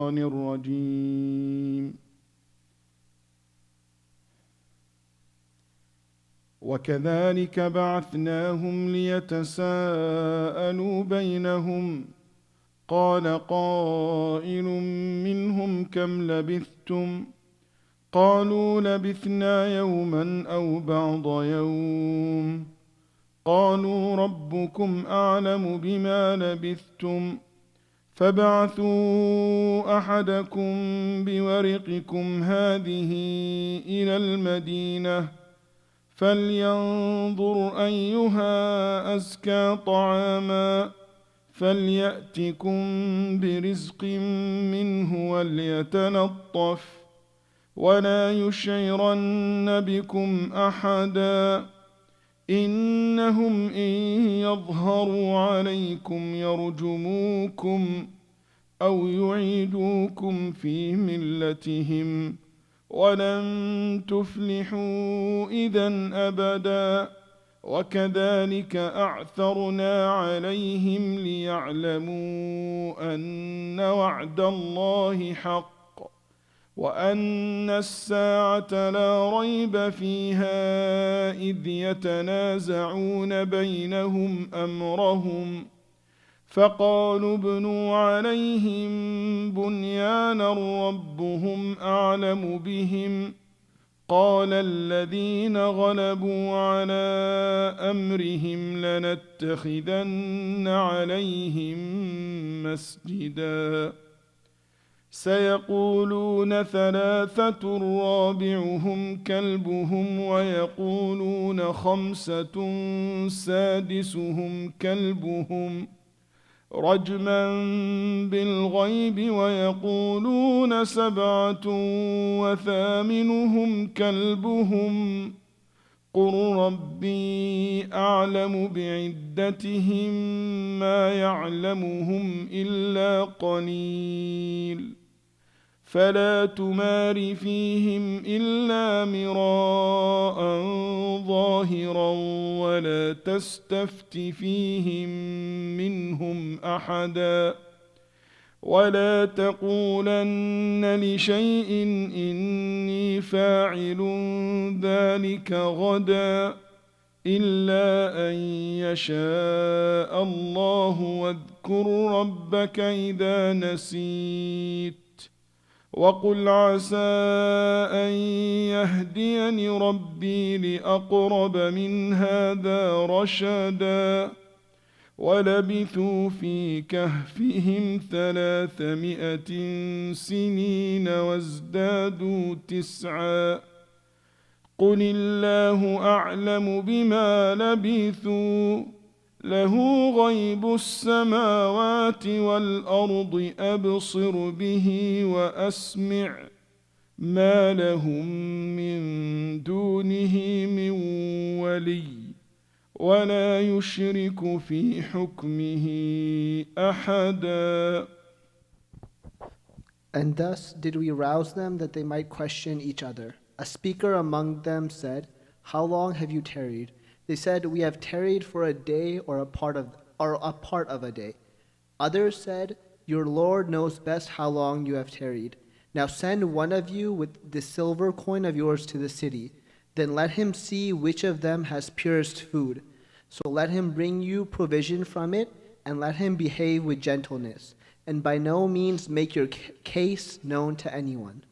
الرجيم وكذلك بعثناهم ليتساءلوا بينهم قال قائل منهم كم لبثتم قالوا لبثنا يوما أو بعض يوم قالوا ربكم أعلم بما لبثتم فابعثوا أحدكم بورقكم هذه إلى المدينة فلينظر أيها أزكى طعاما فليأتكم برزق منه وليتلطف ولا يشعرن بكم أحدا إنهم إن يظهروا عليكم يرجموكم أو يعيدوكم في ملتهم ولن تفلحوا إذا أبدا وكذلك أعثرنا عليهم ليعلموا أن وعد الله حق وأن الساعة لا ريب فيها إذ يتنازعون بينهم أمرهم فقالوا ابنوا عليهم بنيانا ربهم أعلم بهم قال الذين غلبوا على أمرهم لنتخذن عليهم مسجدا سيقولون ثلاثة رابعهم كلبهم ويقولون خمسة سادسهم كلبهم رجما بالغيب ويقولون سبعة وثامنهم كلبهم قل ربي أعلم بعدتهم ما يعلمهم إلا قليل فلا تمار فيهم إلا مراء ظاهرا ولا تستفت فيهم منهم أحدا ولا تقولن لشيء إني فاعل ذلك غدا إلا أن يشاء الله واذكر ربك إذا نسيت وقل عسى أن يهديني ربي لأقرب من هذا رشدا ولبثوا في كهفهم 300 سنين وازدادوا 9 قل الله أعلم بما لبثوا له غيب السماوات والأرض أبصر به وأسمع ما لهم من دونه من ولي ولا يشرك في حكمه أحدا. And thus did we rouse them that they might question each other. A speaker among them said, How long have you tarried? They said, We have tarried for a day or a part of a day. Others said, Your Lord knows best how long you have tarried. Now send one of you with the silver coin of yours to the city. Then let him see which of them has purest food. So let him bring you provision from it, and let him behave with gentleness, and by no means make your case known to anyone.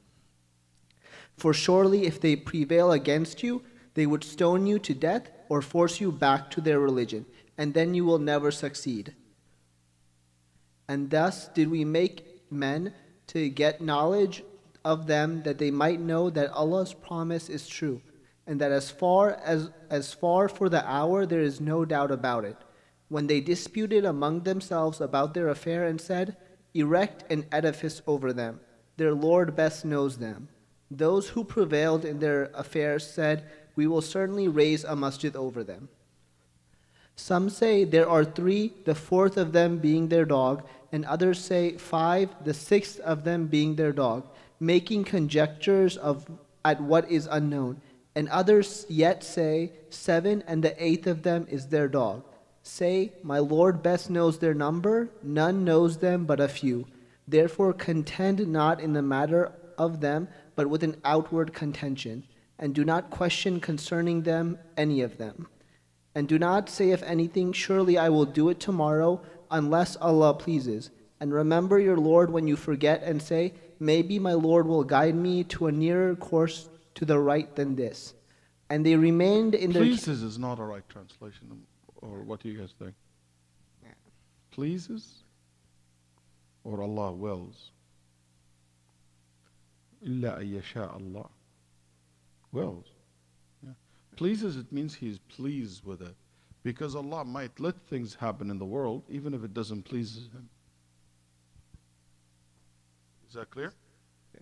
For surely if they prevail against you, they would stone you to death or force you back to their religion, and then you will never succeed. And thus did we make men to get knowledge of them, that they might know that Allah's promise is true, and that as far for the hour there is no doubt about it. When they disputed among themselves about their affair and said, Erect an edifice over them, their Lord best knows them. Those who prevailed in their affairs said, We will certainly raise a masjid over them. Some say there are 3, the 4th of them being their dog, and others say 5, the 6th of them being their dog, making conjectures at what is unknown. And others yet say 7, and the 8th of them is their dog. Say, My Lord best knows their number, none knows them but a few. Therefore contend not in the matter of them, but with an outward contention, and do not question concerning them any of them. And do not say of anything, surely I will do it tomorrow, unless Allah pleases. And remember your Lord when you forget, and say, maybe my Lord will guide me to a nearer course to the right than this. And they remained in their... Pleases is not a right translation, or what do you guys think? Pleases? Or Allah wills? إِلَّا أَن يَشَاءَ Allah. Wills. Yeah. Pleases, it means He is pleased with it. Because Allah might let things happen in the world, even if it doesn't please Him. Is that clear?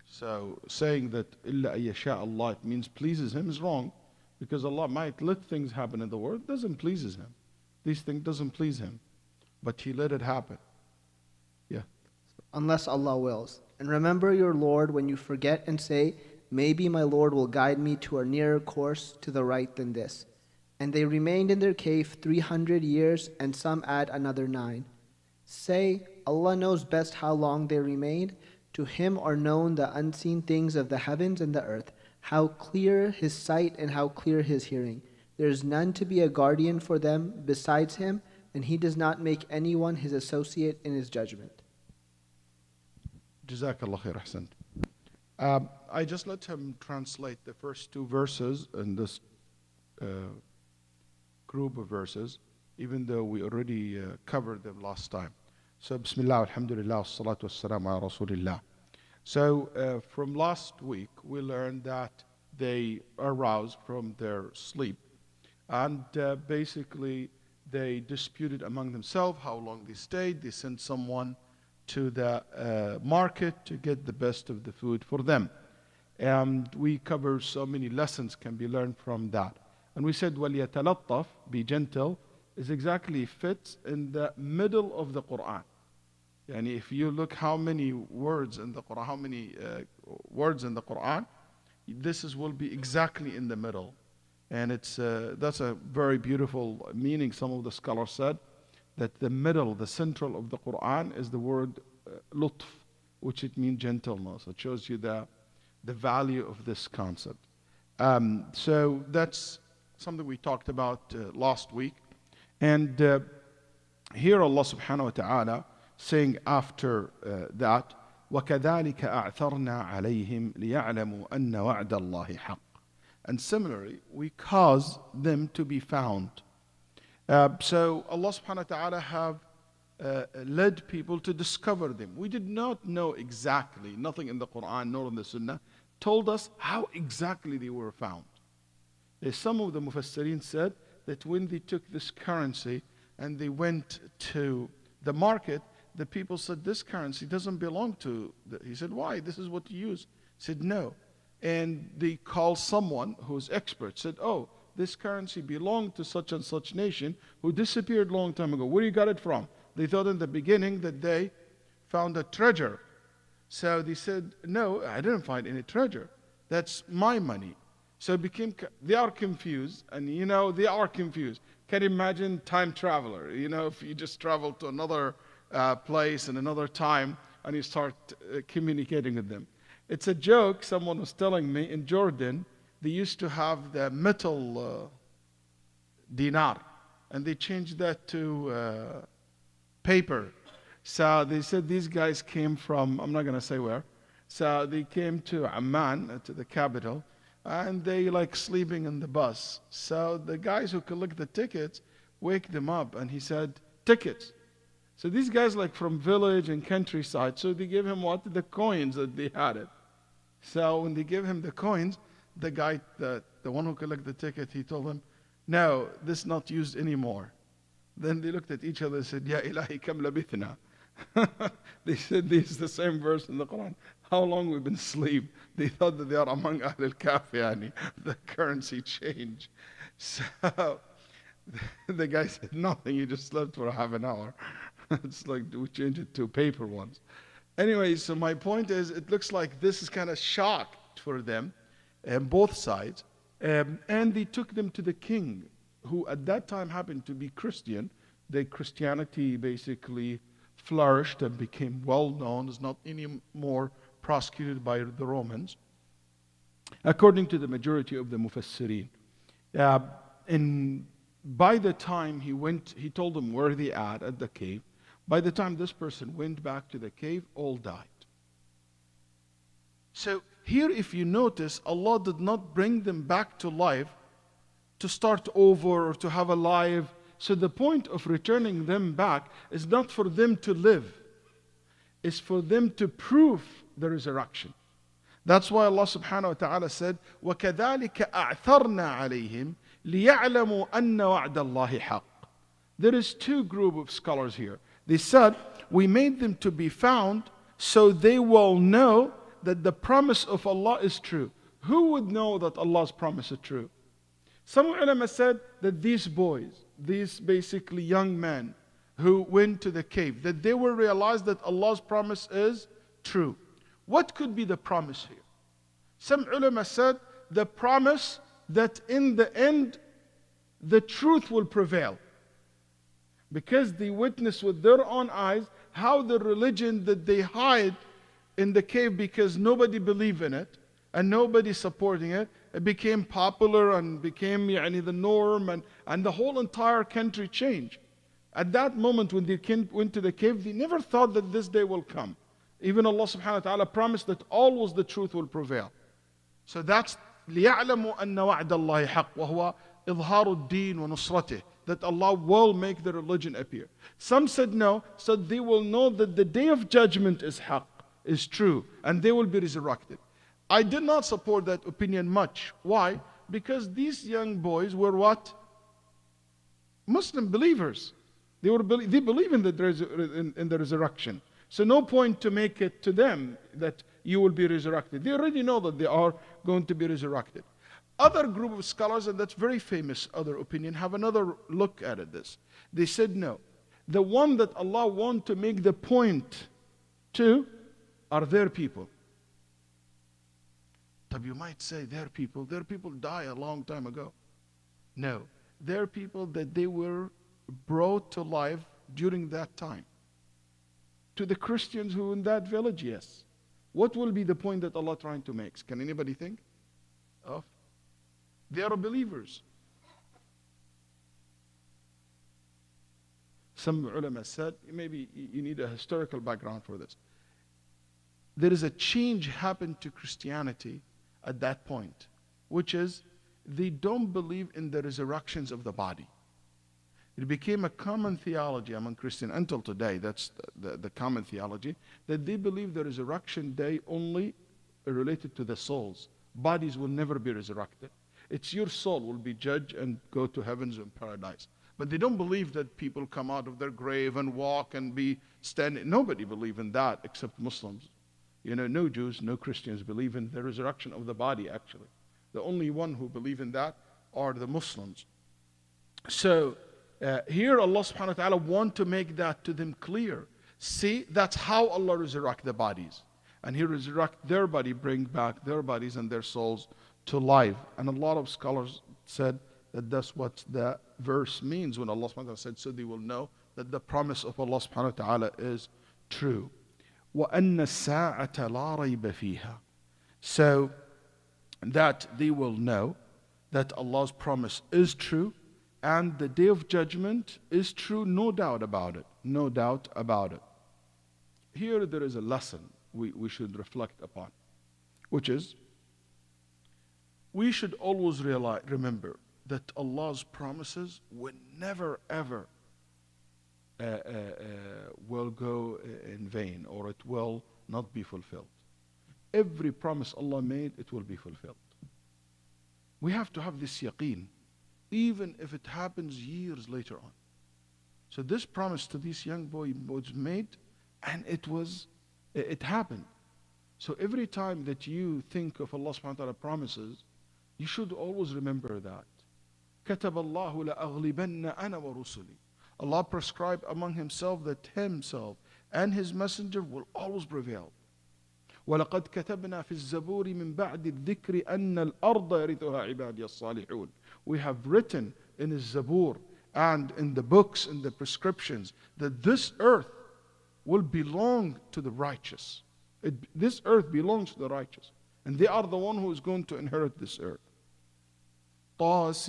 So saying that إِلَّا أَن يَشَاءَ Allah, it means pleases Him, is wrong. Because Allah might let things happen in the world, doesn't please Him. These things doesn't please Him. But He let it happen. Yeah. Unless Allah wills. And remember your Lord when you forget, and say, maybe my Lord will guide me to a nearer course to the right than this. And they remained in their cave 300 years, and some add another 9. Say, Allah knows best how long they remained. To Him are known the unseen things of the heavens and the earth, how clear His sight and how clear His hearing. There is none to be a guardian for them besides Him, and He does not make anyone His associate in His judgment. Jazakallah khair, ahsant. I just let him translate the first 2 verses in this group of verses, even though we already covered them last time. So, Bismillah, alhamdulillah, salatu wassalamu ala rasulillah. So, from last week, we learned that they aroused from their sleep, and basically they disputed among themselves how long they stayed. They sent someone to the market to get the best of the food for them. And we cover so many lessons can be learned from that. And we said, وَلْيَتَلَطَّفْ, be gentle, is exactly fits in the middle of the Quran. And if you look how many words in the Quran, this will be exactly in the middle. And that's a very beautiful meaning. Some of the scholars said that the middle, the central of the Quran is the word lutf, which it means gentleness. It shows you the value of this concept. So that's something we talked about last week. And here Allah subhanahu wa ta'ala saying after that, وَكَذَلِكَ أَعْثَرْنَا عَلَيْهِمْ لِيَعْلَمُوا أَنَّ وَعْدَ اللَّهِ حَقٌّ. And similarly, we cause them to be found. So Allah subhanahu wa ta'ala have led people to discover them. We did not know exactly, nothing in the Quran nor in the Sunnah told us how exactly they were found. Some of the Mufassirin said that when they took this currency and they went to the market, the people said, this currency doesn't belong to... He said, why? This is what you use. He said, no. And they called someone who's expert, said, oh, this currency belonged to such and such nation who disappeared a long time ago. Where you got it from? They thought in the beginning that they found a treasure. So they said, no, I didn't find any treasure. That's my money. So they are confused, and they are confused. Can you imagine time traveler? If you just travel to another place in another time and you start communicating with them. It's a joke, someone was telling me, in Jordan, they used to have the metal dinar, and they changed that to paper. So they said these guys came from, I'm not going to say where, so they came to Amman, to the capital, and they like sleeping in the bus. So the guys who collect the tickets wake them up, and he said, tickets. So these guys like from village and countryside, so they gave him what? The coins that they had it. So when they gave him the coins, the guy, the one who collected the ticket, he told them, no, this is not used anymore. Then they looked at each other and said, Ya ilahi kam labithna. They said this is the same verse in the Quran. How long we've been asleep? They thought that they are among Ahl al-Kahf, yani, the currency change. So the guy said, nothing, you just slept for half an hour. It's like we changed it to paper ones. Anyway, so my point is, it looks like this is kind of shocked for them, both sides. And they took them to the king, who at that time happened to be Christian. The Christianity basically flourished and became well known, is not anymore prosecuted by the Romans, according to the majority of the Mufassirin. And by the time he told them where they at the cave. By the time this person went back to the cave, all died. So here, if you notice, Allah did not bring them back to life to start over or to have a life. So the point of returning them back is not for them to live. It's for them to prove the resurrection. That's why Allah subhanahu wa ta'ala said, وَكَذَلِكَ أَعْثَرْنَا عَلَيْهِمْ لِيَعْلَمُوا أَنَّ وَعْدَ اللَّهِ حَقٌّ. There is two groups of scholars here. They said, we made them to be found so they will know that the promise of Allah is true. Who would know that Allah's promise is true? Some ulama said that these boys, these basically young men who went to the cave, that they will realize that Allah's promise is true. What could be the promise here? Some ulama said the promise that in the end the truth will prevail. Because they witnessed with their own eyes how the religion that they hide in the cave because nobody believed in it and nobody supporting it, it became popular and became the norm, and the whole entire country changed. At that moment when they went to the cave, they never thought that this day will come. Even Allah subhanahu wa ta'ala promised that always the truth will prevail. So that's لِيَعْلَمُوا أَنَّ وَعْدَ اللَّهِ حَقٌّ وَهُوَ إِظْهَارُ الدِّينِ وَنُصْرَتِهِ, that Allah will make the religion appear. Some said no, so they will know that the day of judgment is haqq, is true, and they will be resurrected. I did not support that opinion much. Why? Because these young boys were what? Muslim believers. They believe in the resurrection. So no point to make it to them that you will be resurrected. They already know that they are going to be resurrected. Other group of scholars, and that's very famous other opinion, have another look at this. They said no. The one that Allah want to make the point to are their people. But you might say their people die a long time ago. No, their people that they were brought to life during that time. To the Christians who in that village, yes. What will be the point that Allah trying to make? Can anybody think of? They are believers. Some ulama said, maybe you need a historical background for this. There is a change happened to Christianity at that point, which is they don't believe in the resurrections of the body. It became a common theology among Christians until today. That's the common theology, that they believe the resurrection day only related to the souls. Bodies will never be resurrected. It's your soul will be judged and go to heavens and paradise. But they don't believe that people come out of their grave and walk and be standing. Nobody believes in that except Muslims. No Jews, no Christians believe in the resurrection of the body, actually. The only one who believe in that are the Muslims. So here Allah subhanahu wa ta'ala want to make that to them clear. See, that's how Allah resurrect the bodies. And He resurrect their body, bring back their bodies and their souls to life. And a lot of scholars said that that's what the verse means when Allah subhanahu wa ta'ala said, so they will know that the promise of Allah subhanahu wa ta'ala is true. وَأَنَّ السَّاعَةَ لَا رَيْبَ فِيهَا. So that they will know that Allah's promise is true and the day of judgment is true, no doubt about it. No doubt about it. Here there is a lesson we should reflect upon, which is we should always remember that Allah's promises will never ever will go in vain, or it will not be fulfilled. Every promise Allah made, it will be fulfilled. We have to have this yaqeen, even if it happens years later on. So this promise to this young boy was made, and it happened. So every time that you think of Allah subhanahu wa ta'ala promises, you should always remember that. كَتَبَ اللَّهُ لَأَغْلِبَنَّ أَنَا وَرُسُلِي. Allah prescribed among Himself that Himself and His Messenger will always prevail. وَلَقَدْ كَتَبْنَا فِي الزَّبُورِ مِنْ بَعْدِ الذِّكْرِ أَنَّ الْأَرْضَ يَرِثُهَا عِبَادِيَ الصَّالِحُونَ. We have written in the Zabur and in the books and the prescriptions that this earth will belong to the righteous. This earth belongs to the righteous. And they are the one who is going to inherit this earth. طاسيم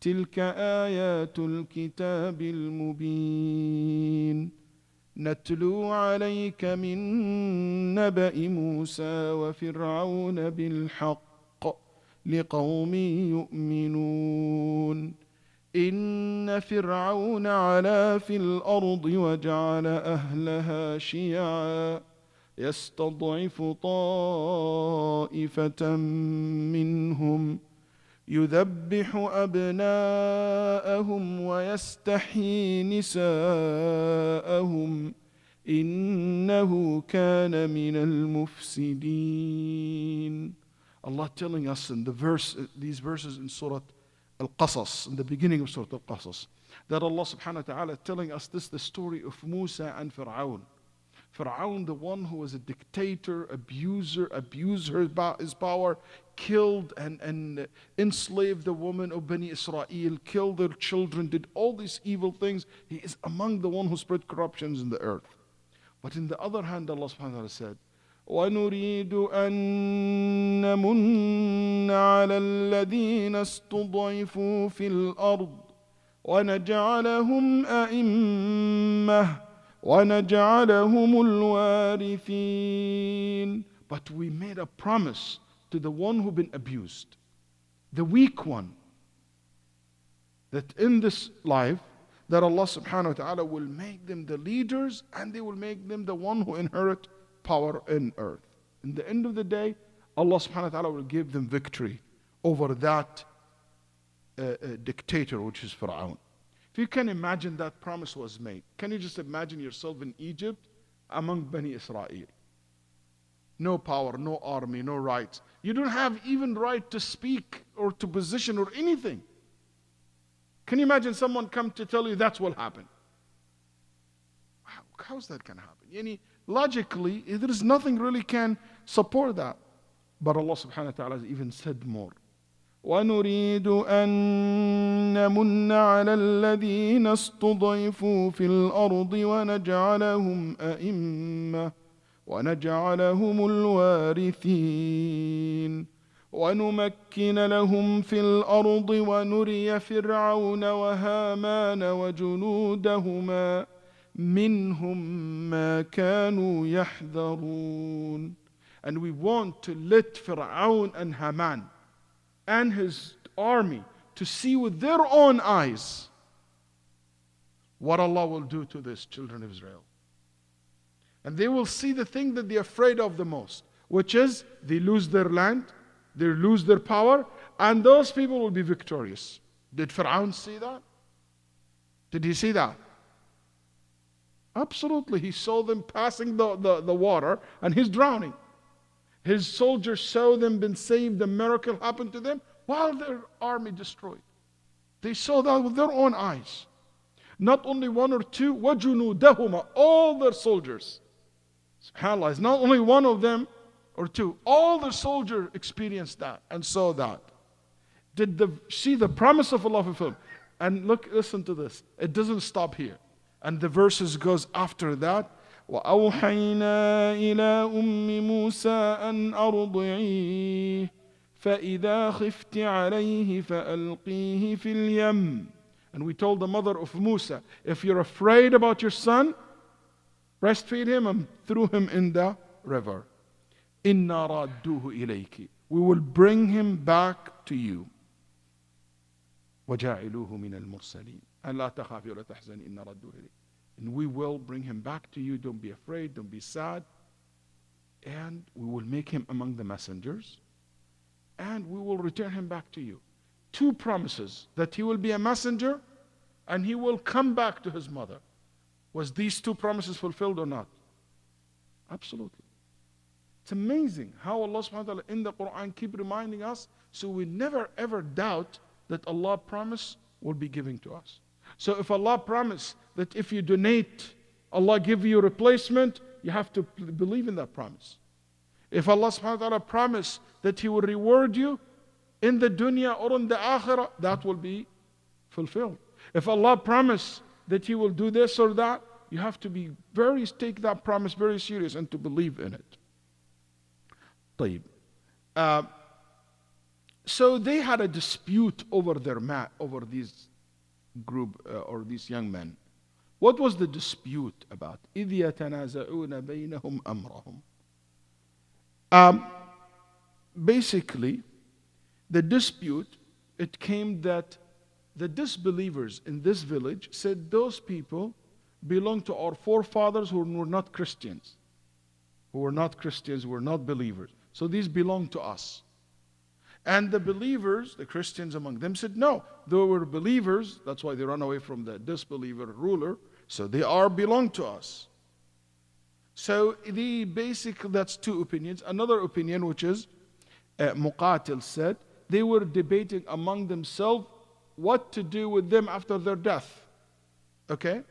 تلك آيات الكتاب المبين نتلو عليك من نبأ موسى وفرعون بالحق لقوم يؤمنون إن فرعون علا في الأرض وجعل أهلها شيعا يستضعف طائفة منهم يذبح أبناءهم ويستحيي نساءهم إنه كان من المفسدين. Allah telling us in these verses in Surah Al-Qasas, in the beginning of Surah Al-Qasas, that Allah subhanahu wa ta'ala telling us this, the story of Musa and Fir'aun. Fir'aun, the one who was a dictator, abuser, abused his power, killed and enslaved the women of Bani Israel, killed their children, did all these evil things. He is among the one who spread corruptions in the earth. But in the other hand, Allah subhanahu wa ta'ala said, وَنُرِيدُ أَن نَّمُنَّ عَلَى الَّذِينَ اسْتُضْعِفُوا فِي الْأَرْضِ وَنَجْعَلَهُمْ أَئِمَّةً وَنَجْعَلَهُمُ الْوَارِثِينَ. But we made a promise to the one who'd been abused, the weak one, that in this life, that Allah subhanahu wa ta'ala will make them the leaders and they will make them the one who inherit power in earth. In the end of the day, Allah subhanahu wa ta'ala will give them victory over that dictator, which is Fir'aun. If you can imagine that promise was made, can you just imagine yourself in Egypt among Bani Israel? No power, no army, no rights. You don't have even right to speak or to position or anything. Can you imagine someone come to tell you that's what happened? How's that going to happen? Logically, there is nothing really can support that. But Allah subhanahu wa ta'ala has even said more. وَنُرِيدُ أَن نَّمُنَّ عَلَى الَّذِينَ اسْتُضْعِفُوا فِي الْأَرْضِ وَنَجْعَلَهُمْ أَئِمَّةً وَنَجْعَلَهُمُ الْوَارِثِينَ وَنُمَكِّنَ لَهُمْ فِي الْأَرْضِ وَنُرِيَ فِرْعَوْنَ وَهَامَانَ وَجُنُودَهُمَا مِنْهُمْ مَا كَانُوا يَحْذَرُونَ. And we want to let Fir'aun and Haman and his army to see with their own eyes what Allah will do to these children of Israel. And they will see the thing that they're afraid of the most, which is they lose their land, they lose their power, and those people will be victorious. Did Fir'aun see that? Did he see that? Absolutely. He saw them passing the water and he's drowning. His soldiers saw them been saved, a miracle happened to them while their army destroyed. They saw that with their own eyes. Not only one or two, وَجُنُودَهُمَا, all their soldiers. SubhanAllah, it's not only one of them or two. All the soldiers experienced that and saw that. See the promise of Allah fulfilled. And listen to this. It doesn't stop here. And the verses goes after that. وَأَوْحَيْنَا إِلَىٰ أُمِّ مُوسَىٰ أَنْ أَرْضِعِيهِ فَإِذَا خِفْتِ عَلَيْهِ فَأَلْقِيهِ فِي الْيَمِّ. And we told the mother of Musa, if you're afraid about your son, breastfeed him and throw him in the river. إِنَّا رَادُّوهُ إِلَيْكِ. We will bring him back to you. وَجَاعِلُوهُ مِنَ الْمُرْسَلِينَ. أَنْ لَا تَخَافِي وَلَا تَحْزَنِي إِنَّا رَادُّوهُ إِلَيْكِ. And we will bring him back to you. Don't be afraid, don't be sad. And we will make him among the messengers. And we will return him back to you. Two promises, that he will be a messenger and he will come back to his mother. Was these two promises fulfilled or not? Absolutely. It's amazing how Allah subhanahu wa ta'ala in the Quran keep reminding us, so we never ever doubt that Allah promise will be given to us. So if Allah promised that if you donate, Allah give you a replacement, you have to believe in that promise. If Allah subhanahu wa ta'ala promised that He will reward you in the dunya or in the akhirah, that will be fulfilled. If Allah promised that He will do this or that, you have to take that promise very serious and to believe in it. طيب. So they had a dispute over over these group or these young men. What was the dispute about? إِذْ يَتَنَازَعُونَ بَيْنَهُمْ أَمْرَهُم. Basically, the dispute, it came that the disbelievers in this village said those people belong to our forefathers who were not Christians. Who were not Christians, who were not believers. So these belong to us. And the believers, the Christians among them, said no, they were believers. That's why they ran away from the disbeliever ruler. So they belong to us. So that's two opinions. Another opinion, which is Muqatil said, they were debating among themselves what to do with them after their death. Okay?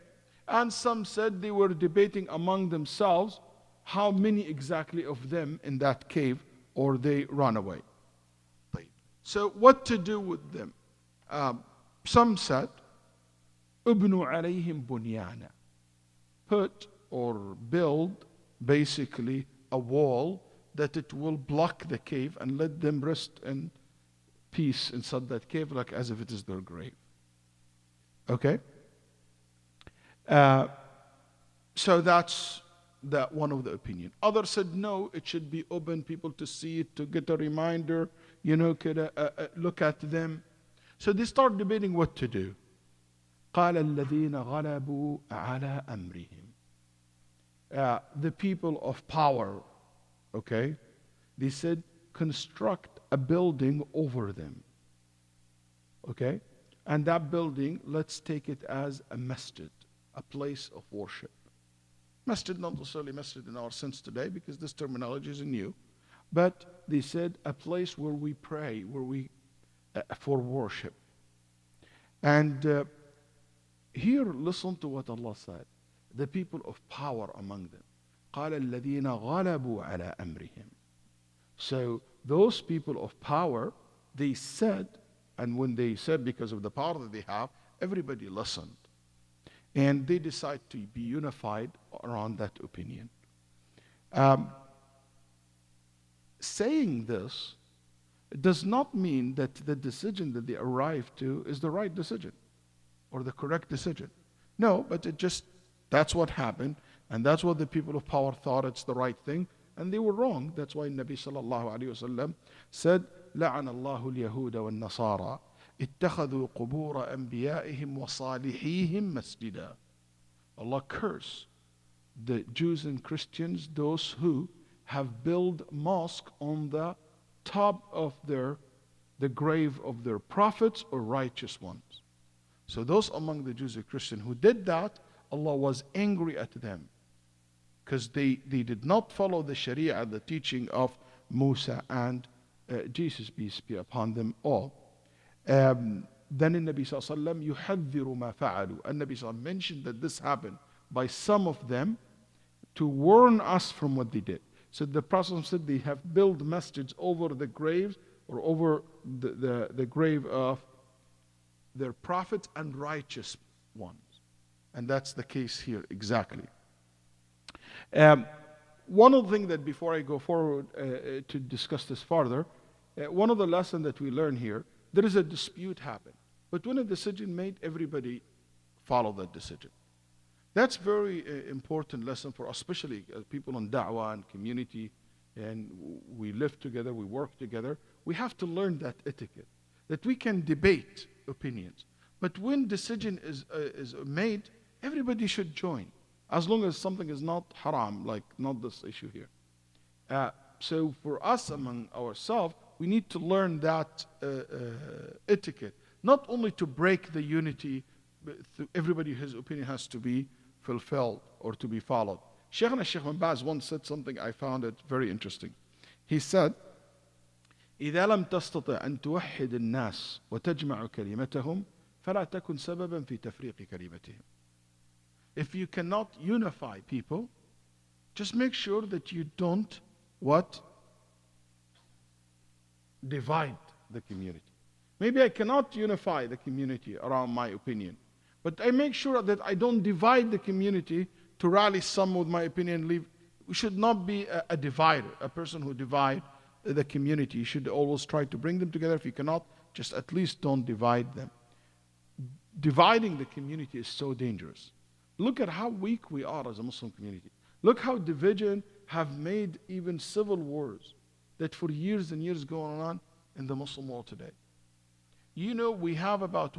And some said they were debating among themselves how many exactly of them in that cave or they run away. So what to do with them? Some said, "Ubnu alayhim bunyana." Put or build basically a wall that it will block the cave and let them rest in peace inside that cave, like as if it is their grave. Okay? So that's one of the opinion. Others said no, it should be open, people to see it, to get a reminder, look at them. So they start debating what to do. قال الذين غلبوا على أمرهم. The people of power, okay, they said construct a building over them. Okay? And that building, let's take it as a masjid, a place of worship. Masjid, not necessarily masjid in our sense today, because this terminology is new. But they said a place where we pray, for worship. And here, listen to what Allah said. The people of power among them. قال الذين غلبوا على أمرهم. So those people of power, they said, and when they said because of the power that they have, everybody listened. And they decide to be unified around that opinion. Saying this does not mean that the decision that they arrived to is the right decision or the correct decision. No, but that's what happened, and that's what the people of power thought it's the right thing, and they were wrong. That's why Nabi sallallahu alayhi wasallam said, لعن الله اليهود والنصارى اتخذوا قبور أنبيائهم وصالحيهم مسجدا. Allah curse the Jews and Christians, those who have built mosque on the top of the grave of their prophets or righteous ones. So those among the Jews and Christians who did that, Allah was angry at them because they did not follow the Sharia, the teaching of Musa and Jesus, peace be upon them all. Then the Nabi sallallahu alayhi wa sallam يحذر ما فعلوا. And Nabi sallallahu alayhi wa sallam mentioned that this happened by some of them to warn us from what they did. So the Prophet said they have built masjids over the graves or over the grave of their prophets and righteous ones. And that's the case here exactly. One of the things that before I go forward to discuss this further, one of the lessons that we learn here, there is a dispute happen. But when a decision made, everybody follow that decision. That's very important lesson for us, especially people on da'wah and community, and we live together, we work together. We have to learn that etiquette, that we can debate opinions. But when decision is made, everybody should join, as long as something is not haram, like not this issue here. So for us among ourselves, we need to learn that etiquette, not only to break the unity, but everybody, his opinion has to be fulfilled or to be followed. Shaykh Ibn Baz once said something, I found it very interesting. He said, إذا لم تستطع أن توحد الناس وتجمع كلمتهم فلا تكن سببا في تفريق كلمتهم. If you cannot unify people, just make sure that you don't divide the community. Maybe I cannot unify the community around my opinion, but I make sure that I don't divide the community to rally some with my opinion and leave. We should not be a divider, a person who divides the community. You should always try to bring them together. If you cannot, just at least don't divide them. Dividing the community is so dangerous. Look at how weak we are as a Muslim community. Look how division have made even civil wars that for years and years going on in the Muslim world today. You know, we have about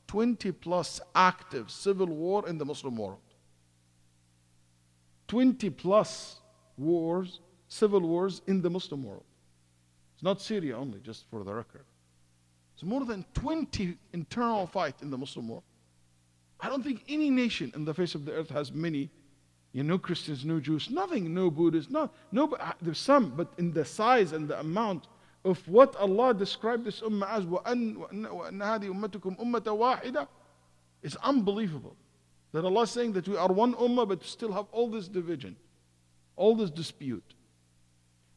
20 plus active civil war in the Muslim world. 20 plus wars, civil wars in the Muslim world. It's not Syria only, just for the record. It's more than 20 internal fights in the Muslim world. I don't think any nation in the face of the earth has many, no Christians, no Jews, nothing, no Buddhists, there's some, but in the size and the amount of what Allah described this ummah as, وَأَنَّ هَذِي أُمَّتُكُمْ أُمَّةً وَاحِدَةً, it's unbelievable. That Allah is saying that we are one ummah, but still have all this division, all this dispute.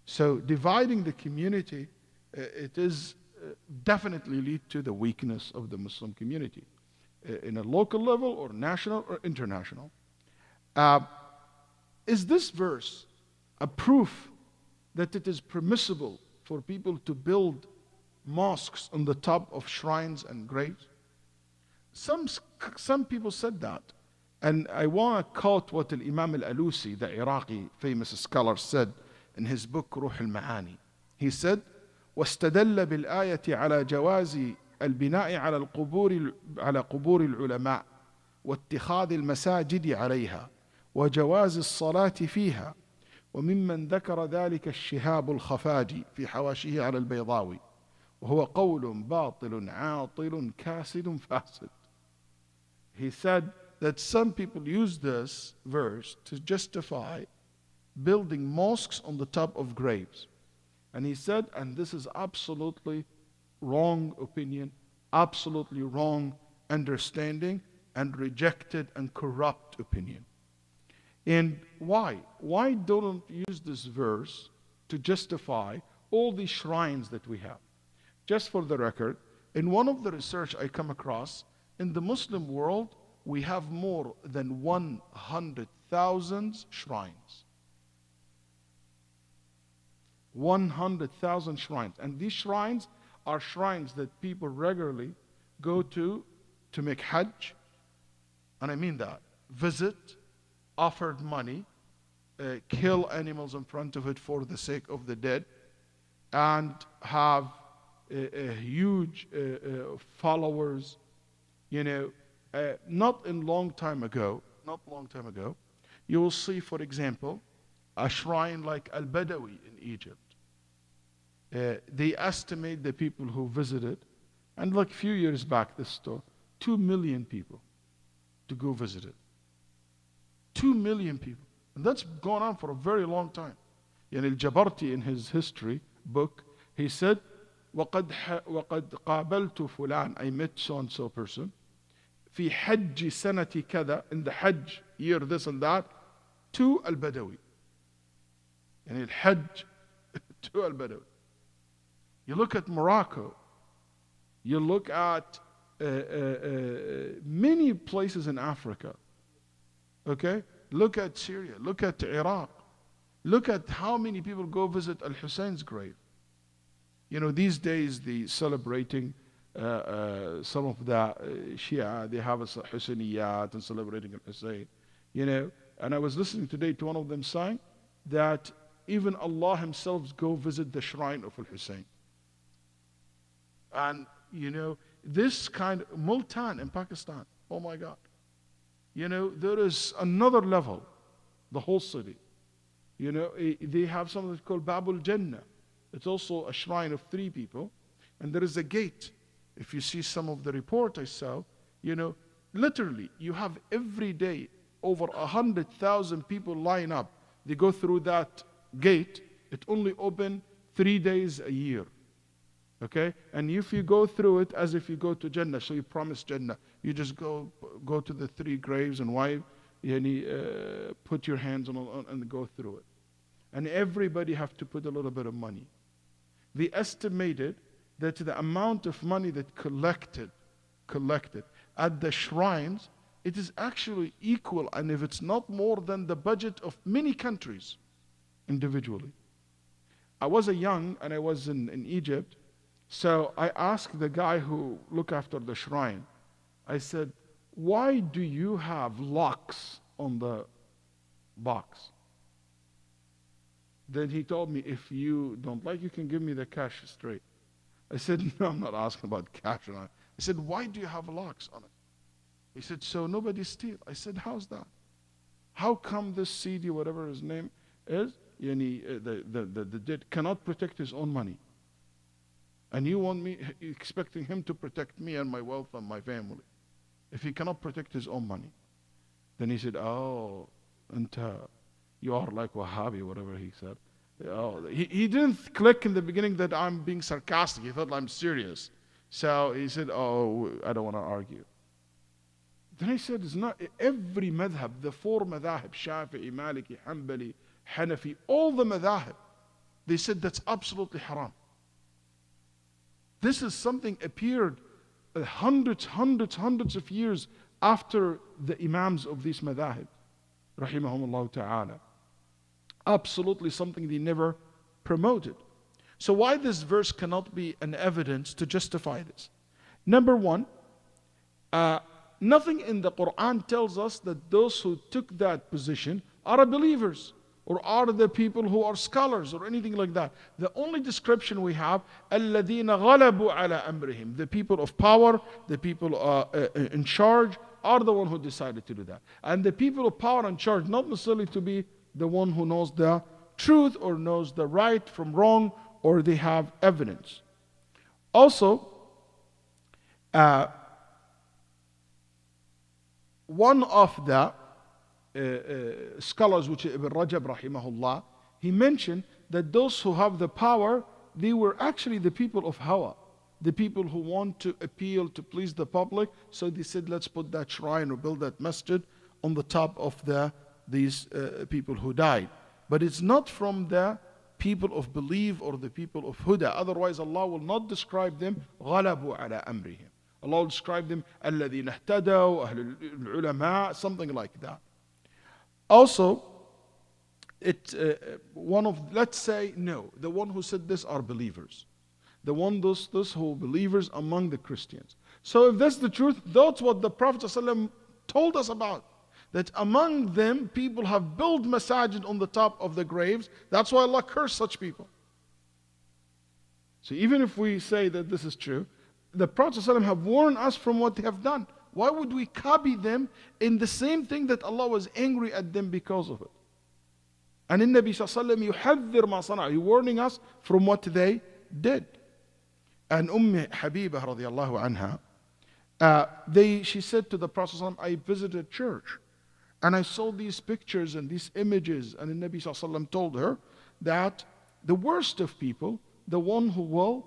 So dividing the community, it is definitely lead to the weakness of the Muslim community, in a local level or national or international. Is this verse a proof that it is permissible for people to build mosques on the top of shrines and graves? Some people said that. And I want to quote what Imām al-Alusi, the Iraqi famous scholar, said in his book Ruh al-Ma'ani. He said, واستدل بالآية على جواز البناء على قبور العلماء واتخاذ المساجد عليها وجواز الصلاة فيها، وممن ذكر ذلك الشهاب الخفاجي في حواشيه على البيضاوي، وهو قول باطل عاطل كاسد فاسد. He said that some people use this verse to justify building mosques on the top of graves. And he said, and this is absolutely wrong opinion, absolutely wrong understanding, and rejected and corrupt opinion. And why? Why don't use this verse to justify all these shrines that we have? Just for the record, in one of the research I come across, in the Muslim world, we have more than 100,000 shrines. 100,000 shrines. And these shrines are shrines that people regularly go to make Hajj. And I mean that. Visit, offered money, kill animals in front of it for the sake of the dead, and have a huge followers. Not long time ago, you will see, for example, a shrine like Al-Badawi in Egypt. They estimate the people who visited, and like a few years back, this store, 2 million people to go visit it. 2 million people. And that's gone on for a very long time. Al-Jabarti, in his history book, he said, وَقَدْ قَابَلْتُ فُلَانَ, I met so-and-so person, في حج سنة كذا, in the Hajj year this and that, to Al-Badawi. Al-Hajj to Al-Badawi. You look at Morocco, you look at many places in Africa, okay? Look at Syria, look at Iraq, look at how many people go visit Al-Hussein's grave. These days they celebrating some of the Shia, they have a Husseyniyat and celebrating Al-Hussein, and I was listening today to one of them saying that even Allah himself go visit the shrine of Al-Hussein. And, this kind of Multan in Pakistan, oh my God. There is another level, the whole city. They have something called Babul Jannah. It's also a shrine of 3 people. And there is a gate. If you see some of the report I saw, literally, you have every day over 100,000 people line up. They go through that gate. It only open 3 days a year. Okay? And if you go through it as if you go to Jannah, so you promise Jannah, you just go to the 3 graves and put your hands on and go through it. And everybody have to put a little bit of money. They estimated that the amount of money that collected at the shrines, it is actually equal, and if it's not more than the budget of many countries individually. I was young and I was in Egypt, so I asked the guy who looked after the shrine, I said, why do you have locks on the box? Then he told me, if you don't like, you can give me the cash straight. I said, no, I'm not asking about cash. I said, why do you have locks on it? He said, so nobody steal. I said, how's that? How come this CD, whatever his name is, the dead cannot protect his own money? And you want me, expecting him to protect me and my wealth and my family, if he cannot protect his own money? Then he said, oh, you are like Wahhabi, whatever he said. Oh, he didn't click in the beginning that I'm being sarcastic. He thought I'm serious. So he said, oh, I don't want to argue. Then I said, it's not every madhab, the four madhahib, Shafi'i, Maliki, Hanbali, Hanafi, all the madhahib, they said that's absolutely haram. This is something appeared hundreds of years after the imams of these madhahib, rahimahumullah ta'ala. Absolutely something they never promoted. So why this verse cannot be an evidence to justify this? Number one, nothing in the Quran tells us that those who took that position are believers or are the people who are scholars or anything like that. The only description we have, الَّذِينَ غَلَبُوا عَلَى أَمْرِهِمْ, the people of power, the people in charge are the one who decided to do that. And the people of power and charge, not necessarily to be the one who knows the truth or knows the right from wrong, or they have evidence. Also, one of the scholars, which is Ibn Rajab rahimahullah, he mentioned that those who have the power, they were actually the people of Hawa, the people who want to appeal to please the public. So they said, let's put that shrine or build that masjid on the top of these people who died. But it's not from the people of belief or the people of Huda. Otherwise, Allah will not describe them غَلَبُوا عَلَى أَمْرِهِمْ. Allah will describe them الَّذِينَ اهْتَدَوْا أَهْلُ الْعُلَمَاء, something like that. Also, let's say, no, the one who said this are believers. Those who are believers among the Christians. So if that's the truth, that's what the Prophet ﷺ told us about. That among them, people have built masajid on the top of the graves. That's why Allah cursed such people. So even if we say that this is true, the Prophet ﷺ have warned us from what they have done. Why would we copy them in the same thing that Allah was angry at them because of it? And in Nabi ﷺ, يُحَذِّرْ مَا صَنَعُ, He warning us from what they did. And Habiba radiallahu anha, she said to the Prophet ﷺ, I visited a church and I saw these pictures and these images, and the Nabi ﷺ told her that the worst of people, the one who will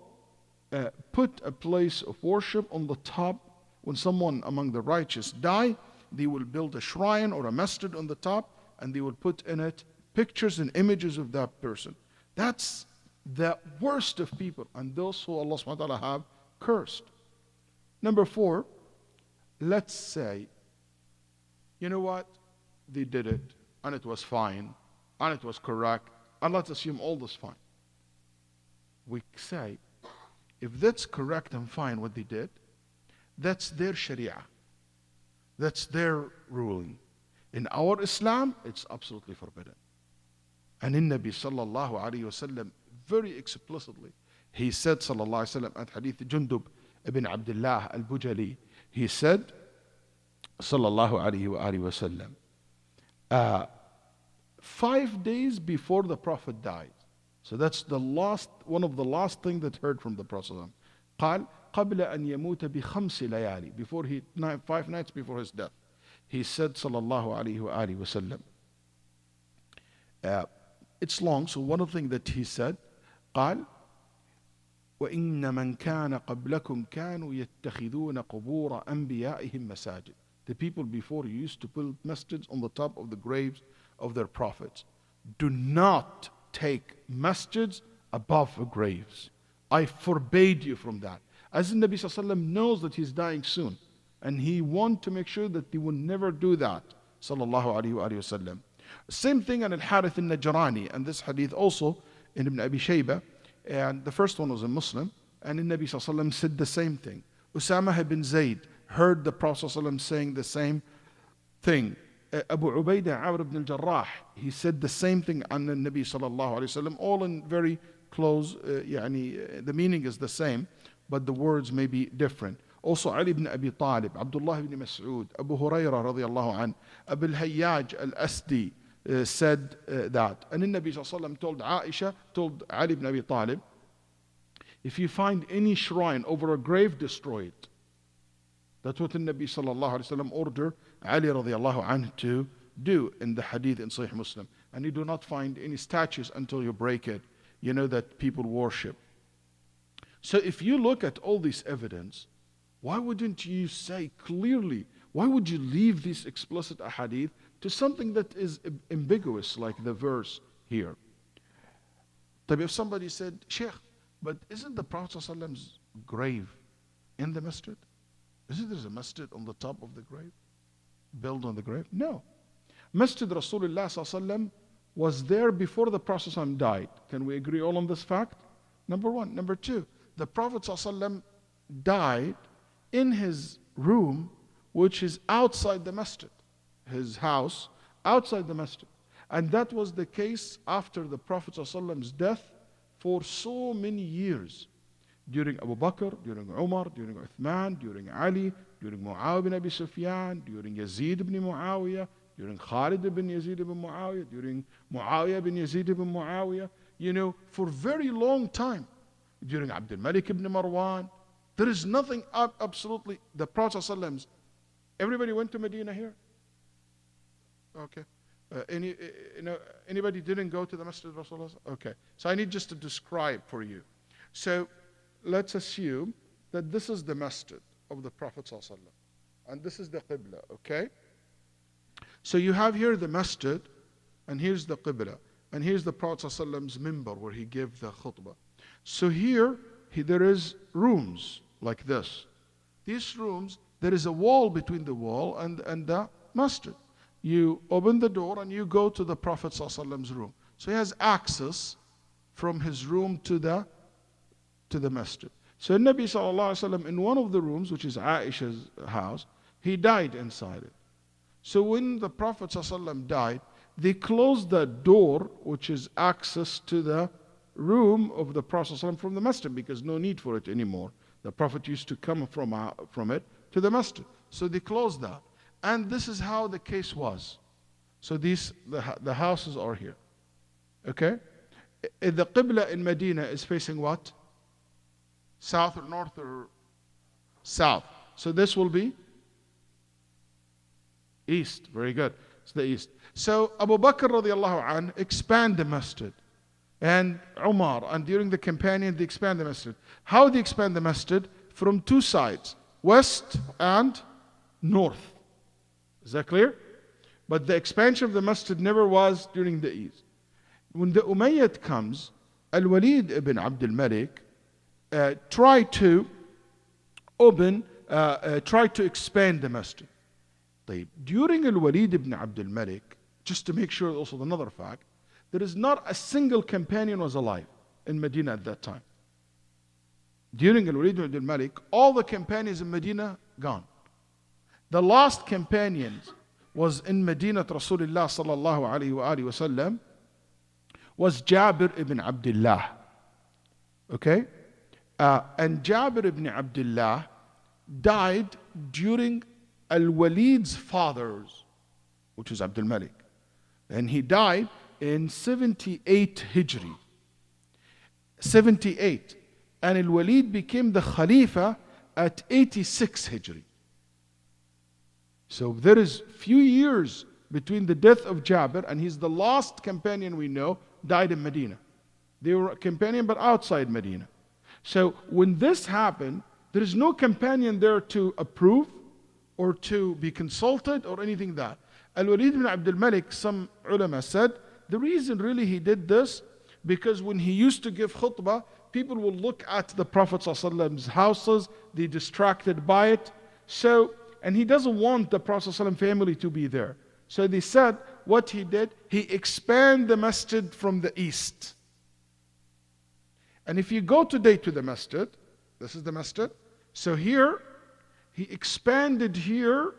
put a place of worship on the top. When someone among the righteous die, they will build a shrine or a masjid on the top, and they will put in it pictures and images of that person. That's the worst of people, and those who Allah subhanahu wa ta'ala have cursed. Number 4, let's say, you know what? They did it, and it was fine, and it was correct, and let's assume all this fine. We say, if that's correct and fine what they did, that's their sharia. That's their ruling. In our Islam, it's absolutely forbidden. And in Nabi sallallahu alayhi wasallam, very explicitly, he said sallallahu alayhi wasallam at hadith Jundub ibn Abdullah al-Bujali, he said sallallahu alayhi wasallam, 5 days before the Prophet died. So that's one of the last things that heard from the Prophet. قال قبل أن يموت بخمس ليالي, before 5 nights before his death, he said sallallahu alayhi wa sallam. It's long, so one of the things that he said, قال وإن من كان قبلكم كانوا يتخذون قبور أنبيائهم مساجد. The people before you used to build masjids on the top of the graves of their prophets. Do not take masjids above the graves I forbade you from that. As the Nabi Sallallahu Alaihi Wasallam knows that he's dying soon, and he wants to make sure that he will never do that. Sallallahu Alaihi Wasallam. Same thing on Al-Harith al-Najrani, and this hadith also in Ibn Abi Shaybah, and the first one was a Muslim, and the Nabi Sallallahu Alaihi Wasallam said the same thing. Usama ibn Zayd heard the Prophet Sallallahu Alaihi Wasallam saying the same thing. Abu Ubaidah Amr ibn al-Jarrah, he said the same thing on the Nabi Sallallahu Alaihi Wasallam, all in very close, the meaning is the same, but the words may be different. Also Ali ibn Abi Talib, Abdullah ibn Mas'ud, Abu Hurairah radiyallahu anh, Abu al-Hayyaj al-Asdi said that. And the Nabi Sallallahu Alaihi Wasallam told Aisha, told Ali ibn Abi Talib, if you find any shrine over a grave, destroy it. That's what the Nabi Sallallahu Alaihi Wasallam ordered Ali radiyallahu anh to do in the hadith in Sahih Muslim. And you do not find any statues until you break it, that people worship. So if you look at all this evidence, why wouldn't you say clearly, why would you leave this explicit ahadith to something that is ambiguous, like the verse here? But if somebody said, Sheikh, but isn't the Prophet ﷺ's grave in the masjid? Isn't there a masjid on the top of the grave? Built on the grave? No. Masjid Rasulullah ﷺ was there before the Prophet ﷺ died. Can we agree all on this fact? Number one. Number two, the Prophet ﷺ died in his room, which is outside the masjid, his house outside the masjid. And that was the case after the Prophet ﷺ's death for so many years. During Abu Bakr, during Umar, during Uthman, during Ali, during Muawiyah bin Abi Sufyan, during Yazid ibn Muawiyah, during Khalid ibn Yazid ibn Muawiyah, during Muawiyah bin Yazid ibn Muawiyah, for a very long time. During Abdul Malik ibn Marwan, there is nothing absolutely. The Prophet ﷺ, everybody went to Medina here? Okay. Anybody didn't go to the Masjid of Rasulullah? Okay. So I need just to describe for you. So let's assume that this is the Masjid of the Prophet ﷺ, and this is the Qibla, okay? So you have here the Masjid, and here's the Qibla, and here's the Prophet ﷺ's minbar where he gave the khutbah. So here there is rooms like this. These rooms, there is a wall between the wall and the masjid. You open the door and you go to the Prophet ﷺ's room. So he has access from his room to the masjid. So Nabi ﷺ, in one of the rooms, which is Aisha's house, he died inside it. So when the Prophet ﷺ died, they closed the door, which is access to the room of the Prophet ﷺ from the masjid, because no need for it anymore. The Prophet used to come from it to the masjid. So they closed that. And this is how the case was. So the houses are here. Okay? The Qibla in Medina is facing what? South or north or south? So this will be east. Very good. It's the east. So Abu Bakr radiallahu anh expand the masjid. And Umar, and during the companion, they expand the masjid. How they expand the masjid? From two sides, west and north. Is that clear? But the expansion of the masjid never was during the east. When the Umayyad comes, Al-Waleed ibn Abdul Malik tried to expand the masjid. During Al-Waleed ibn Abdul Malik, just to make sure also another fact, there is not a single companion was alive in Medina at that time. During Al-Waleed ibn Abdul Malik, all the companions in Medina gone. The last companion was in Medina Rasulullah sallallahu alayhi wa sallam was Jabir ibn Abdullah. Okay? And Jabir ibn Abdullah died during Al-Waleed's father's, which was Abdul Malik. And he died in 78 Hijri. 78. And Al-Waleed became the Khalifa at 86 Hijri. So there is few years between the death of Jabir, and he's the last companion we know, died in Medina. They were a companion but outside Medina. So when this happened, there is no companion there to approve or to be consulted or anything that. Al-Waleed ibn Abdul Malik, some ulama said, the reason really he did this, because when he used to give khutbah, people will look at the Prophet ﷺ's houses, they're distracted by it. So, and he doesn't want the Prophet ﷺ family to be there. So they said, what he did, he expanded the masjid from the east. And if you go today to the masjid, this is the masjid. So here, he expanded here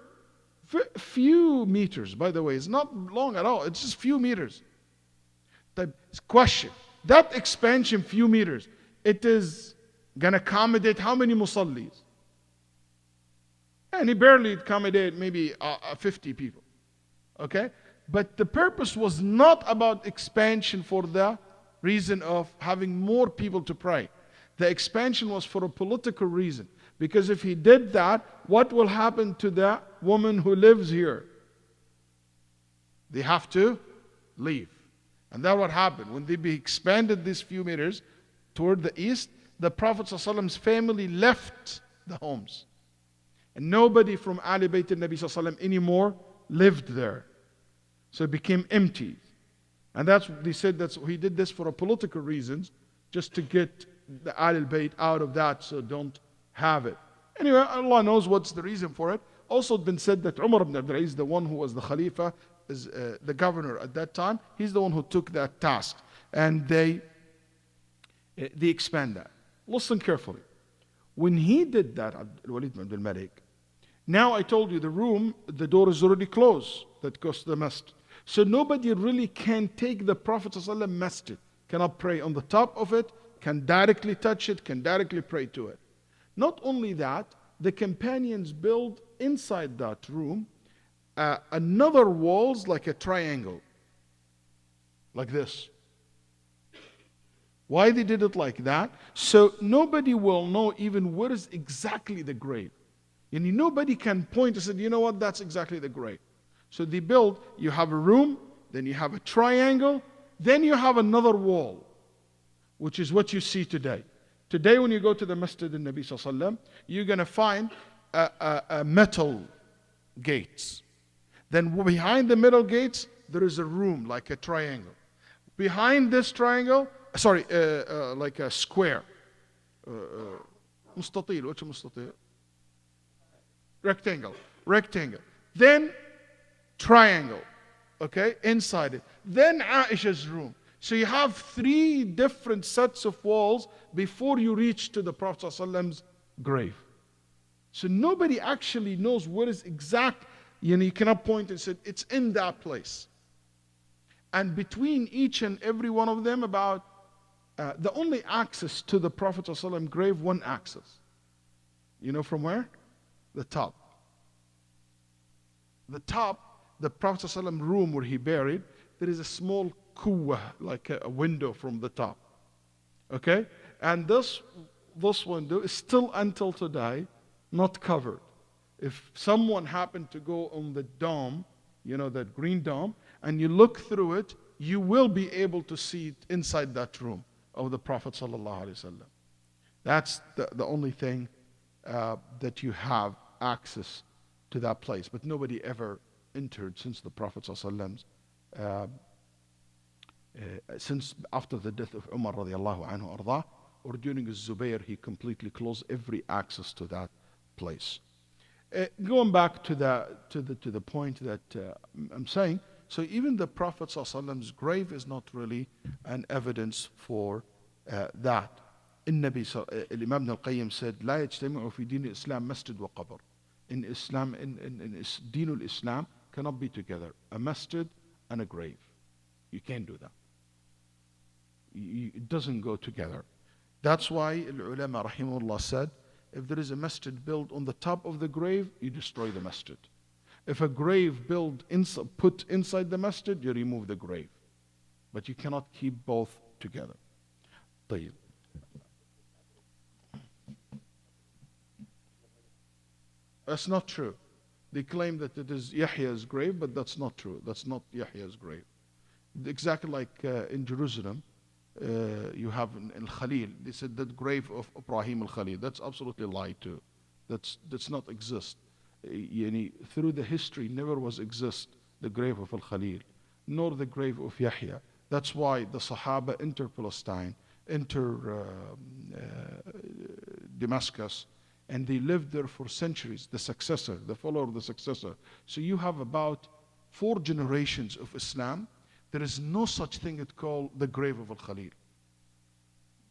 few meters. By the way, it's not long at all. It's just few meters. The question, that expansion few meters, it is going to accommodate how many musallis? And he barely accommodated maybe 50 people. Okay? But the purpose was not about expansion for the reason of having more people to pray. The expansion was for a political reason. Because if he did that, what will happen to the woman who lives here? They have to leave. And that's what happened. When they expanded these few meters toward the east, the Prophet ﷺ's family left the homes. And nobody from Ali Bayt al-Nabi ﷺ anymore lived there. So it became empty. And that's they said that he did this for a political reasons, just to get the Ahl al-Bayt out of that, so don't have it. Anyway, Allah knows what's the reason for it. Also it's been said that Umar ibn Abdul Aziz, the one who was the Khalifa, is the governor at that time, he's the one who took that task. And they expand that. Listen carefully. When he did that, Waleed ibn Abdul Malik, now I told you the room, the door is already closed that goes to the masjid. So nobody really can take the Prophet ﷺ masjid, cannot pray on the top of it, can directly touch it, can directly pray to it. Not only that, the companions build inside that room another walls like a triangle, like this. Why they did it like that? So nobody will know even where is exactly the grave. And nobody can point and say, you know what, that's exactly the grave. So they build, you have a room, then you have a triangle, then you have another wall, which is what you see today. Today when you go to the Masjid al-Nabi Sallallahu Alaihi Wasallam, you're going to find a metal gates. Then behind the metal gates, there is a room like a triangle. Behind this triangle, like a square. مستطيل, what's a مستطيل? Rectangle. Then triangle, okay, inside it. Then Aisha's room. So you have 3 different sets of walls before you reach to the Prophet ﷺ's grave. So nobody actually knows what is exact. You cannot point and say, it's in that place. And between each and every one of them, about the only access to the Prophet ﷺ grave, one access. You know from where? The top. The top, the Prophet ﷺ room where he buried, there is a small kuwa, like a window from the top. Okay? And this window is still until today not covered. If someone happened to go on the dome, that green dome, and you look through it, you will be able to see it inside that room of the Prophet ﷺ. That's the only thing that you have access to that place. But nobody ever entered since the Prophet ﷺ, since after the death of Umar radiallahu anhu arda, or during Zubayr, he completely closed every access to that place. Going back to the point that I'm saying, so even the Prophet ﷺ's grave is not really an evidence for that. Imam al-Qayyim said, لا يجتمع في دين الإسلام مسجد وقبر. In Islam, in Deen al-Islam cannot be together. A masjid and a grave. You can't do that. It doesn't go together. That's why ulama rahimahullah said, if there is a masjid built on the top of the grave, you destroy the masjid. If a grave put inside the masjid, you remove the grave. But you cannot keep both together. طيب. That's not true. They claim that it is Yahya's grave, but that's not true. That's not Yahya's grave. Exactly like in Jerusalem, you have Al-Khalil. They said that grave of Ibrahim Al-Khalil. That's absolutely lie too. That's not exist. Through the history, never was exist the grave of Al-Khalil, nor the grave of Yahya. That's why the Sahaba entered Palestine enter Damascus, and they lived there for centuries, the successor, the follower of the successor. So you have about 4 generations of Islam. There is no such thing it's called the grave of Al-Khalil.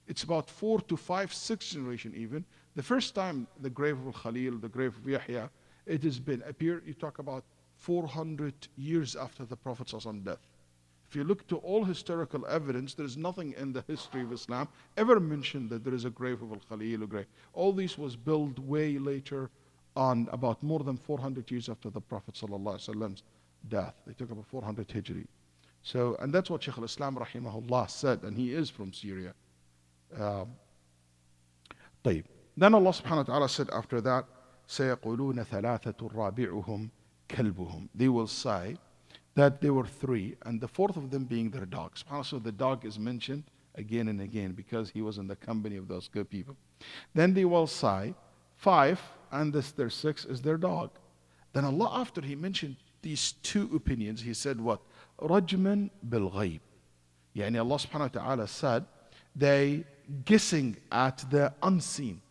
It's about 4 to 5, 6 generations even. The first time the grave of Al-Khalil, the grave of Yahya, it has been appeared, you talk about 400 years after the Prophet's death. If you look to all historical evidence, there is nothing in the history of Islam ever mentioned that there is a grave of Al-Khalil or grave. All this was built way later on, about more than 400 years after the Prophet ﷺ's death. They took about 400 Hijri. So, and that's what Shaykh al-Islam rahimahullah said, and he is from Syria. طيب. Then Allah subhanahu wa ta'ala said after that, سيقولون ثلاثة رابعهم كلبهم. They will say that there were 3, and the 4th of them being their dog. So the dog is mentioned again and again because he was in the company of those good people. Then they will say 5, and their 6 is their dog. Then Allah, after He mentioned these 2 opinions, He said what? رجما بالغيب. يعني Allah subhanahu wa ta'ala said they guessing at the unseen.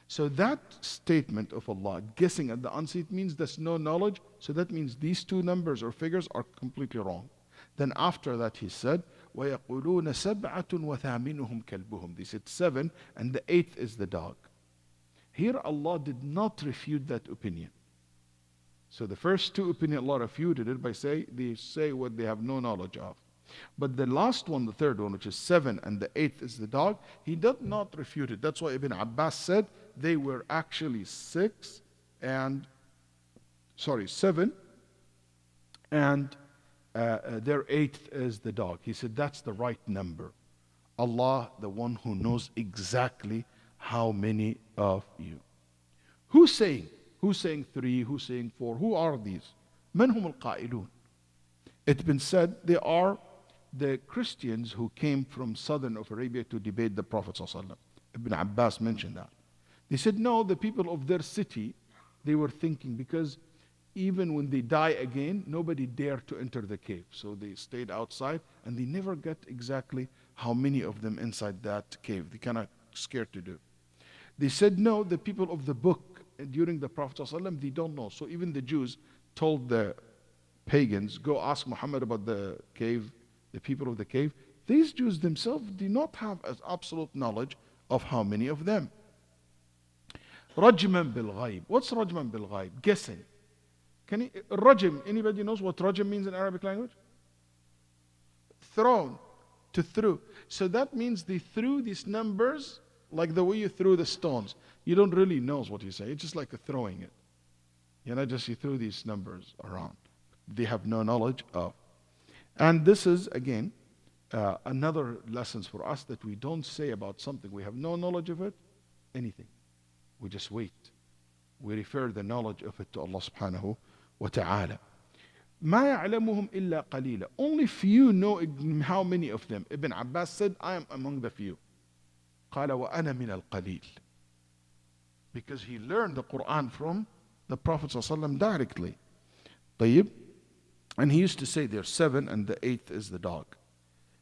So that statement of Allah, guessing at the unseen, means there's no knowledge. So that means these 2 numbers or figures are completely wrong. Then after that He said, وَيَقُولُونَ سَبْعَةٌ وَثَامِنُهُمْ كَلْبُهُم. They said 7, and the 8th is the dog. Here Allah did not refute that opinion. So the first 2 opinions, Allah refuted it by they say what they have no knowledge of. But the last one, the 3rd one, which is 7 and the 8th is the dog, He did not refute it. That's why Ibn Abbas said they were actually 7, and their 8th is the dog. He said that's the right number. Allah, the one who knows exactly how many of you. Who's saying? Who's saying 3? Who's saying 4? Who are these? من هم القائلون? It's been said they are the Christians who came from southern of Arabia to debate the Prophet ﷺ. Ibn Abbas mentioned that. They said no, the people of their city, they were thinking, because even when they die again, nobody dared to enter the cave. So they stayed outside, and they never get exactly how many of them inside that cave. They kind of scared to do. They said no, the people of the book during the Prophet ﷺ, they don't know. So even the Jews told the pagans, go ask Muhammad about the cave, the people of the cave. These Jews themselves do not have as absolute knowledge of how many of them. Rajman bil ghaib. What's rajman bil ghaib? Guessing. Rajm, anybody knows what rajm means in Arabic language? Thrown, to throw. So that means they threw these numbers like the way you threw the stones. You don't really know what you say. It's just like throwing it. Just you threw these numbers around. They have no knowledge of. And this is, again, another lesson for us, that we don't say about something we have no knowledge of it, anything. We just wait. We refer the knowledge of it to Allah subhanahu wa ta'ala. مَا يَعْلَمُهُمْ إِلَّا قَلِيلًا. Only few know how many of them. Ibn Abbas said, I am among the few. قَالَ وَأَنَا مِنَ الْقَلِيلِ. Because he learned the Quran from the Prophet ﷺ directly. طيب. And he used to say there's 7 and the 8th is the dog.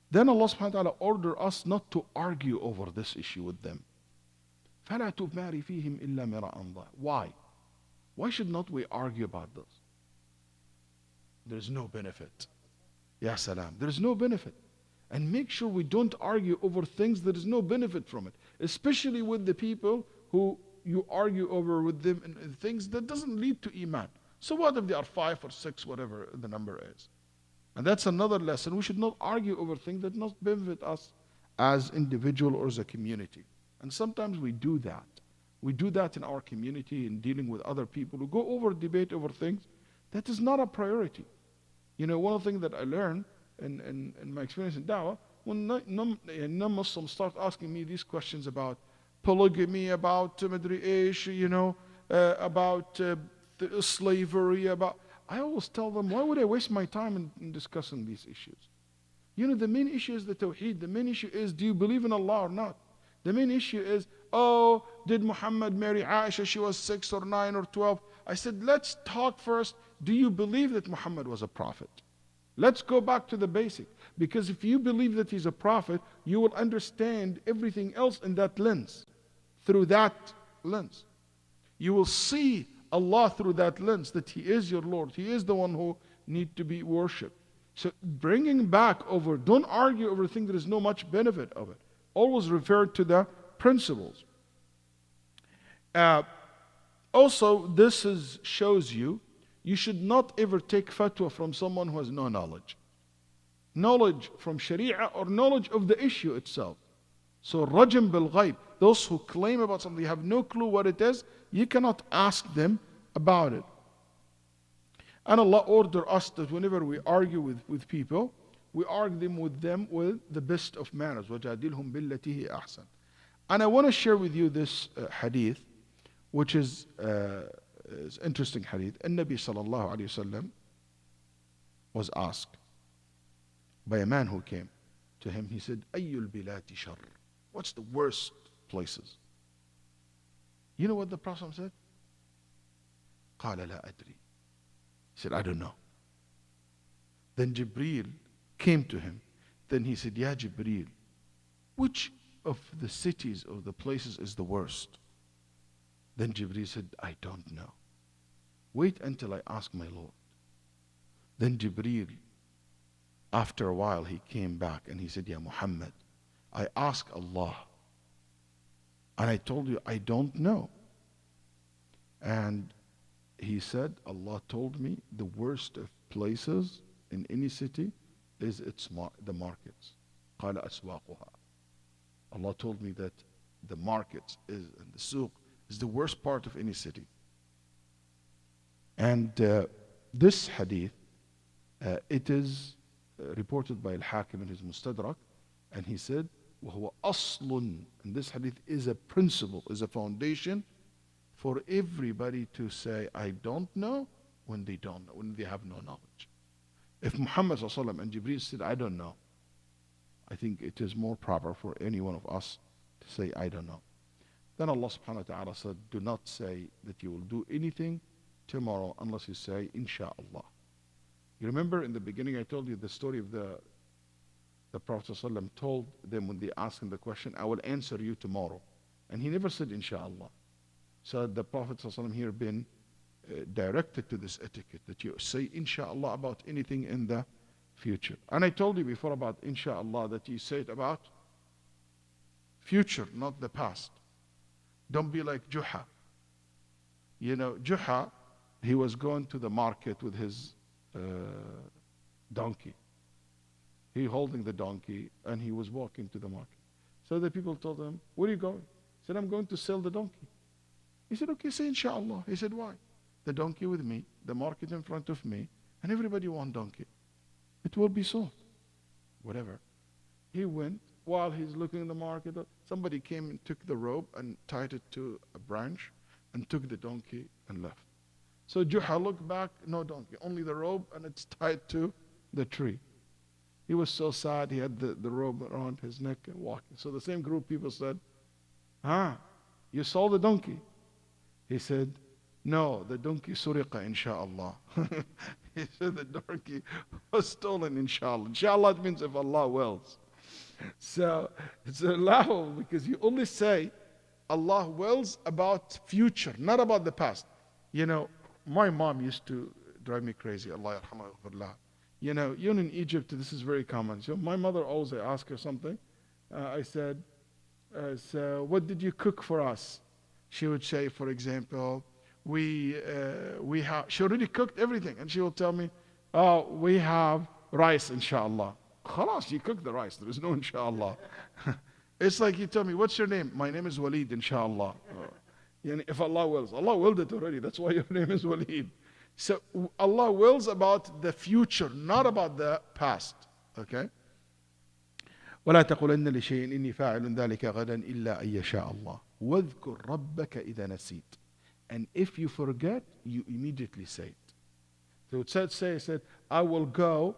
Then Allah subhanahu wa ta'ala ordered us not to argue over this issue with them. فَلَا تُمَارِ فِيهِمْ إِلَّا مِرَأً ضَاءَ. Why? Why should not we argue about this? There's no benefit. Ya salam. There's no benefit. And make sure we don't argue over things there is no benefit from it. Especially with the people who you argue over with them and things that doesn't lead to Iman. So what if they are 5 or 6, whatever the number is? And that's another lesson. We should not argue over things that not benefit us as individual or as a community. And sometimes we do that. We do that in our community in dealing with other people who go over debate over things that is not a priority. One of the things that I learned in my experience in Dawah, when non-Muslims start asking me these questions about polygamy, about about slavery, I always tell them, why would I waste my time in discussing these issues? The main issue is the Tawheed. The main issue is, do you believe in Allah or not? The main issue is, did Muhammad marry Aisha? She was 6 or 9 or 12. I said, let's talk first. Do you believe that Muhammad was a prophet? Let's go back to the basic. Because if you believe that he's a prophet, you will understand everything else in that lens, through that lens. You will see Allah through that lens, that He is your Lord. He is the one who needs to be worshipped. So bringing back over, don't argue over things there is no much benefit of it. Always refer to the principles. Also, this shows you should not ever take fatwa from someone who has no knowledge. Knowledge from Sharia or knowledge of the issue itself. So rajm bil ghaib, those who claim about something, you have no clue what it is, you cannot ask them about it. And Allah ordered us that whenever we argue with people, we argue with them with the best of manners. وَجَادِلْهُمْ بِالَّتِي هِيَ أَحْسَنُ. And I want to share with you this hadith, which is interesting hadith. An-Nabi sallallahu alayhi wasallam was asked by a man who came to him. He said, أَيُّ الْبِلَاتِ شَرٌّ? What's the worst places? You know what the Prophet said? قَالَ لَا أَدْرِي. He said, I don't know. Then Jibreel came to him. Then he said, Ya Jibreel, which of the cities or the places is the worst? Then Jibreel said, I don't know. Wait until I ask my Lord. Then Jibreel, after a while, he came back and he said, Ya Muhammad, I asked Allah and I told you I don't know. And he said, Allah told me the worst of places in any city is the markets. قال أسواقها. Allah told me that the markets and the suq is the worst part of any city. And this hadith, it is reported by Al-Hakim in his Mustadrak, and he said, وَهُوَ أَصْلٌ. And this hadith is a principle, is a foundation for everybody to say, I don't know, when they don't know, when they have no knowledge. If Muhammad ﷺ and Jibreel said, I don't know, I think it is more proper for any one of us to say, I don't know. Then Allah subhanahu wa ta'ala said, do not say that you will do anything tomorrow unless you say, Insha'Allah. You remember in the beginning I told you the story of the Prophet ﷺ told them when they asked him the question, I will answer you tomorrow. And he never said, Insha'Allah. So the Prophet ﷺ here been directed to this etiquette that you say Insha'Allah about anything in the future. And I told you before about Insha'Allah that you say it about future, not the past. Don't be like Juha. You know, Juha, he was going to the market with his donkey. He holding the donkey and he was walking to the market. So the people told him, where are you going? He said, I'm going to sell the donkey. He said, okay, say Insha'Allah. He said, why? The donkey with me, the market in front of me, and everybody want donkey. It will be sold. Whatever. He went, while he's looking in the market, somebody came and took the rope and tied it to a branch and took the donkey and left. So Juha looked back, no donkey, only the rope, and it's tied to the tree. He was so sad, he had the rope around his neck and walking. So the same group of people said, you sold the donkey? He said, no, the donkey suriqa, insha'Allah. He said the donkey was stolen, inshallah. Inshallah, it means if Allah wills. So it's allowed because you only say Allah wills about future, not about the past. You know, my mom used to drive me crazy. Allah yarhamah. You know, even in Egypt, this is very common. So my mother always, I ask her something. I said, so what did you cook for us? She would say, for example, we have, she already cooked everything. And she will tell me, oh, we have rice, inshallah. Khalas, you cooked the rice. There is no inshallah. It's like you tell me, what's your name? My name is Waleed, inshallah. If Allah wills. Allah willed it already. That's why your name is Waleed. So Allah wills about the future, not about the past. Okay? ولا تقولن لشيء إني فاعل ذلك غدا إلا أن يشاء الله واذكر ربك إذا نسيت. And if you forget, you immediately say it. So it said, I will go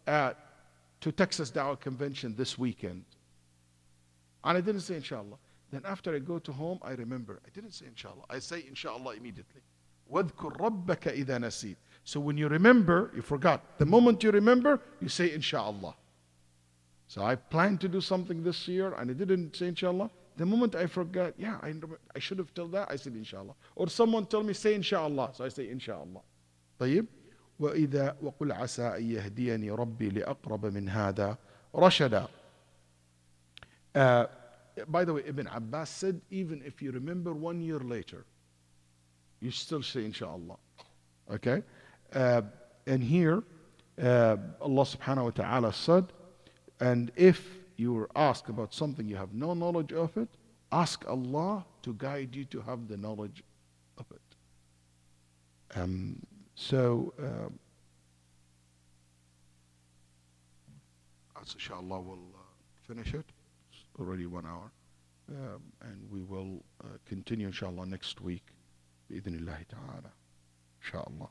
to Texas Dawah Convention this weekend. And I didn't say inshallah. Then after I go to home, I remember. I didn't say inshallah. I say inshallah immediately. وَاذْكُرْ رَبَّكَ إِذَا نَسِيتَ. So when you remember, you forgot. The moment you remember, you say inshallah. So I planned to do something this year and I didn't say inshallah. The moment I forgot, yeah, I should have told that, I said inshallah. Or someone told me say inshallah, so I say inshallah. طيب وإذا وقل عسى أن يهديني ربي لأقرب من هذا رشدا. By the way, Ibn Abbas said, even if you remember 1 year later, you still say inshallah. Okay? And here, Allah subhanahu wa ta'ala said, and if you were asked about something you have no knowledge of it, ask Allah to guide you to have the knowledge of it. So, inshallah, we'll finish it. It's already 1 hour. And we will continue, inshallah, next week. بإذن الله تعالى. inshallah.